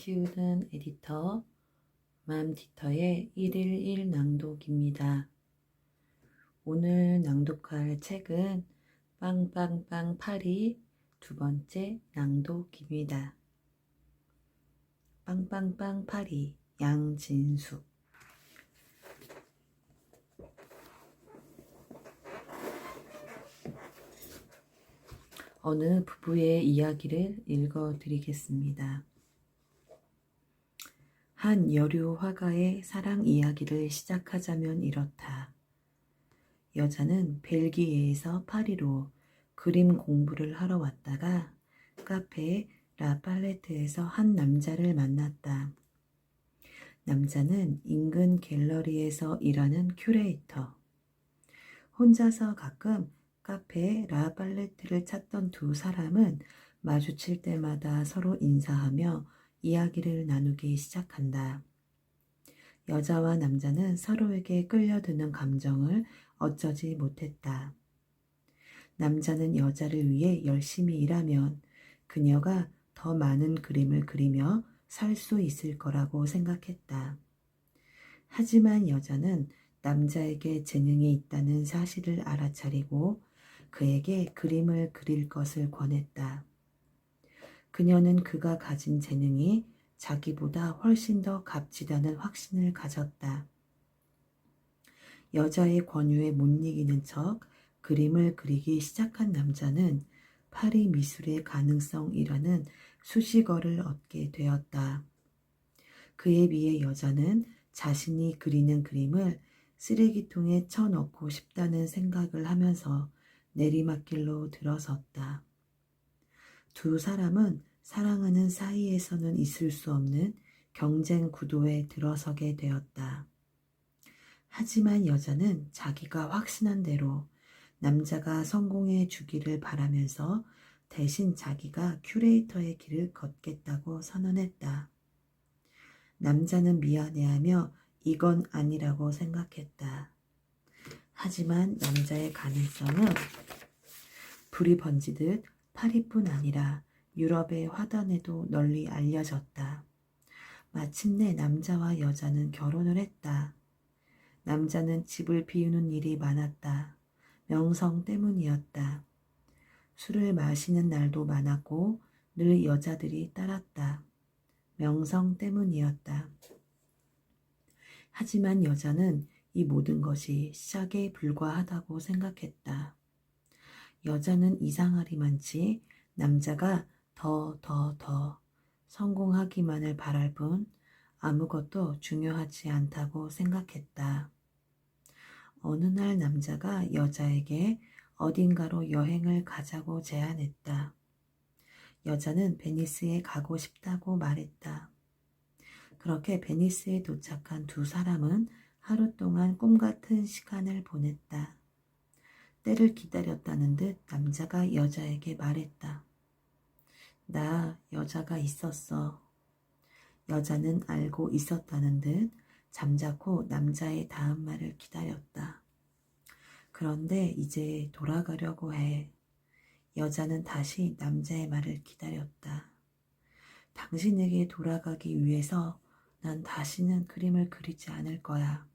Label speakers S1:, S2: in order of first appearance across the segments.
S1: 키우는 에디터 맘디터의 1일 1 낭독입니다. 오늘 낭독할 책은 빵빵빵 파리 두 번째 낭독입니다. 빵빵빵 파리 양진숙. 어느 부부의 이야기를 읽어드리겠습니다. 한 여류 화가의 사랑 이야기를 시작하자면 이렇다. 여자는 벨기에에서 파리로 그림 공부를 하러 왔다가 카페 라팔레트에서 한 남자를 만났다. 남자는 인근 갤러리에서 일하는 큐레이터. 혼자서 가끔 카페 라팔레트를 찾던 두 사람은 마주칠 때마다 서로 인사하며 이야기를 나누기 시작한다. 여자와 남자는 서로에게 끌려드는 감정을 어쩌지 못했다. 남자는 여자를 위해 열심히 일하면 그녀가 더 많은 그림을 그리며 살 수 있을 거라고 생각했다. 하지만 여자는 남자에게 재능이 있다는 사실을 알아차리고 그에게 그림을 그릴 것을 권했다. 그녀는 그가 가진 재능이 자기보다 훨씬 더 값지다는 확신을 가졌다. 여자의 권유에 못 이기는 척 그림을 그리기 시작한 남자는 파리 미술의 가능성이라는 수식어를 얻게 되었다. 그에 비해 여자는 자신이 그리는 그림을 쓰레기통에 쳐넣고 싶다는 생각을 하면서 내리막길로 들어섰다. 두 사람은 사랑하는 사이에서는 있을 수 없는 경쟁 구도에 들어서게 되었다. 하지만 여자는 자기가 확신한 대로 남자가 성공해 주기를 바라면서 대신 자기가 큐레이터의 길을 걷겠다고 선언했다. 남자는 미안해하며 이건 아니라고 생각했다. 하지만 남자의 가능성은 불이 번지듯 파리뿐 아니라 유럽의 화단에도 널리 알려졌다. 마침내 남자와 여자는 결혼을 했다. 남자는 집을 비우는 일이 많았다. 명성 때문이었다. 술을 마시는 날도 많았고 늘 여자들이 따랐다. 명성 때문이었다. 하지만 여자는 이 모든 것이 시작에 불과하다고 생각했다. 여자는 이상하리만치 남자가 더 성공하기만을 바랄 뿐 아무것도 중요하지 않다고 생각했다. 어느 날 남자가 여자에게 어딘가로 여행을 가자고 제안했다. 여자는 베니스에 가고 싶다고 말했다. 그렇게 베니스에 도착한 두 사람은 하루 동안 꿈같은 시간을 보냈다. 때를 기다렸다는 듯 남자가 여자에게 말했다. 나 여자가 있었어. 여자는 알고 있었다는 듯 잠자코 남자의 다음 말을 기다렸다. 그런데 이제 돌아가려고 해. 여자는 다시 남자의 말을 기다렸다. 당신에게 돌아가기 위해서 난 다시는 그림을 그리지 않을 거야.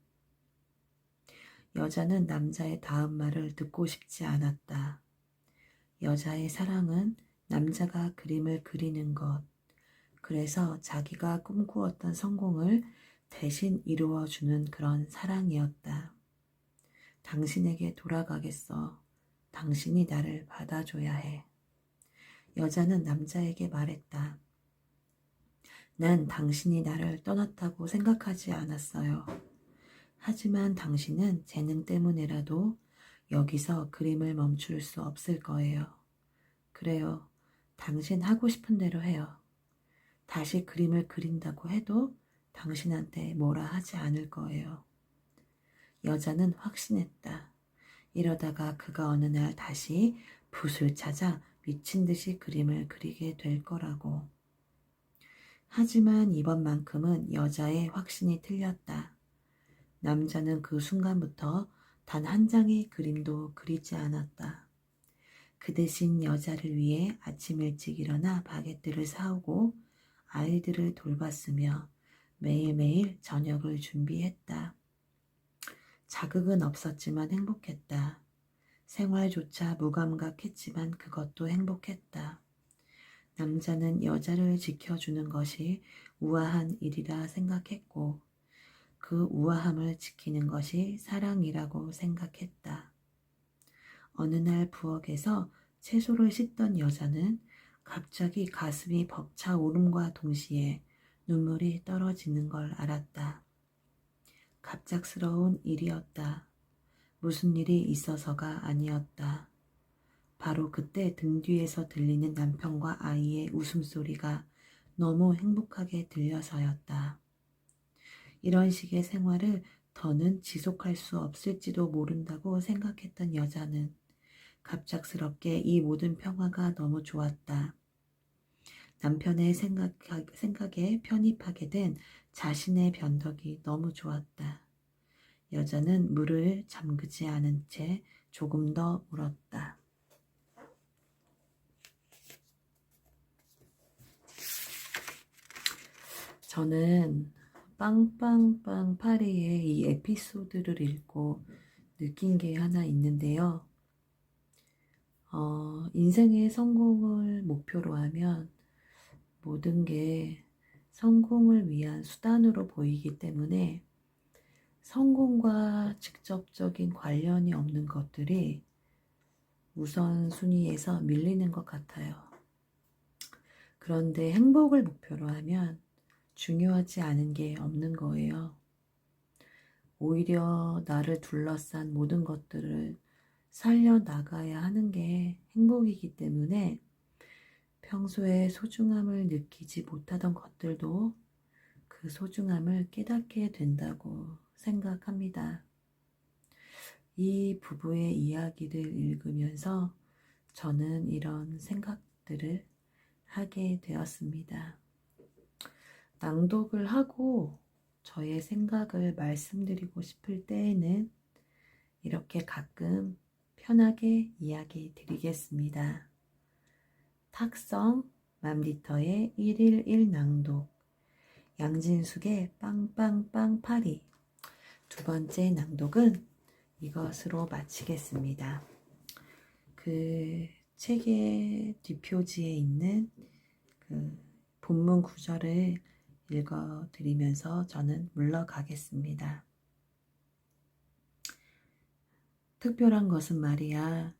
S1: 여자는 남자의 다음 말을 듣고 싶지 않았다. 여자의 사랑은 남자가 그림을 그리는 것, 그래서 자기가 꿈꾸었던 성공을 대신 이루어주는 그런 사랑이었다. 당신에게 돌아가겠어. 당신이 나를 받아줘야 해. 여자는 남자에게 말했다. 난 당신이 나를 떠났다고 생각하지 않았어요. 하지만 당신은 재능 때문에라도 여기서 그림을 멈출 수 없을 거예요. 그래요. 당신 하고 싶은 대로 해요. 다시 그림을 그린다고 해도 당신한테 뭐라 하지 않을 거예요. 여자는 확신했다. 이러다가 그가 어느 날 다시 붓을 찾아 미친 듯이 그림을 그리게 될 거라고. 하지만 이번만큼은 여자의 확신이 틀렸다. 남자는 그 순간부터 단 한 장의 그림도 그리지 않았다. 그 대신 여자를 위해 아침 일찍 일어나 바게트를 사오고 아이들을 돌봤으며 매일매일 저녁을 준비했다. 자극은 없었지만 행복했다. 생활조차 무감각했지만 그것도 행복했다. 남자는 여자를 지켜주는 것이 우아한 일이라 생각했고 그 우아함을 지키는 것이 사랑이라고 생각했다. 어느 날 부엌에서 채소를 씻던 여자는 갑자기 가슴이 벅차오름과 동시에 눈물이 떨어지는 걸 알았다. 갑작스러운 일이었다. 무슨 일이 있어서가 아니었다. 바로 그때 등 뒤에서 들리는 남편과 아이의 웃음소리가 너무 행복하게 들려서였다. 이런 식의 생활을 더는 지속할 수 없을지도 모른다고 생각했던 여자는 갑작스럽게 이 모든 평화가 너무 좋았다. 남편의 생각에 편입하게 된 자신의 변덕이 너무 좋았다. 여자는 물을 잠그지 않은 채 조금 더 울었다. 저는 빵빵빵 파리의 이 에피소드를 읽고 느낀 게 하나 있는데요. 인생의 성공을 목표로 하면 모든 게 성공을 위한 수단으로 보이기 때문에 성공과 직접적인 관련이 없는 것들이 우선순위에서 밀리는 것 같아요. 그런데 행복을 목표로 하면 중요하지 않은 게 없는 거예요. 오히려 나를 둘러싼 모든 것들을 살려나가야 하는 게 행복이기 때문에 평소에 소중함을 느끼지 못하던 것들도 그 소중함을 깨닫게 된다고 생각합니다. 이 부부의 이야기를 읽으면서 저는 이런 생각들을 하게 되었습니다. 낭독을 하고 저의 생각을 말씀드리고 싶을 때에는 이렇게 가끔 편하게 이야기 드리겠습니다. 탁성 맘디터의 1일 1낭독 양진숙의 빵빵빵 파리 두 번째 낭독은 이것으로 마치겠습니다. 그 책의 뒷표지에 있는 그 본문 구절을 읽어드리면서 저는 물러가겠습니다. 특별한 것은 말이야,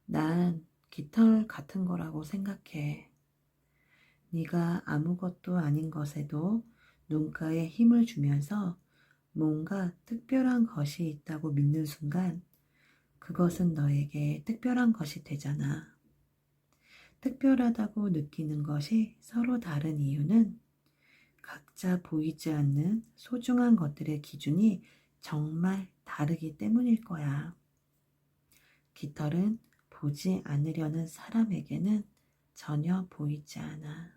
S1: 난 깃털 같은 거라고 생각해. 네가 아무것도 아닌 것에도 눈가에 힘을 주면서 뭔가 특별한 것이 있다고 믿는 순간 그것은 너에게 특별한 것이 되잖아. 특별하다고 느끼는 것이 서로 다른 이유는 각자 보이지 않는 소중한 것들의 기준이 정말 다르기 때문일 거야. 깃털은 보지 않으려는 사람에게는 전혀 보이지 않아.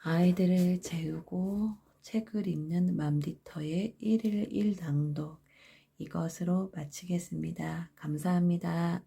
S1: 아이들을 재우고 책을 읽는 맘디터의 1일 1낭독 이것으로 마치겠습니다. 감사합니다.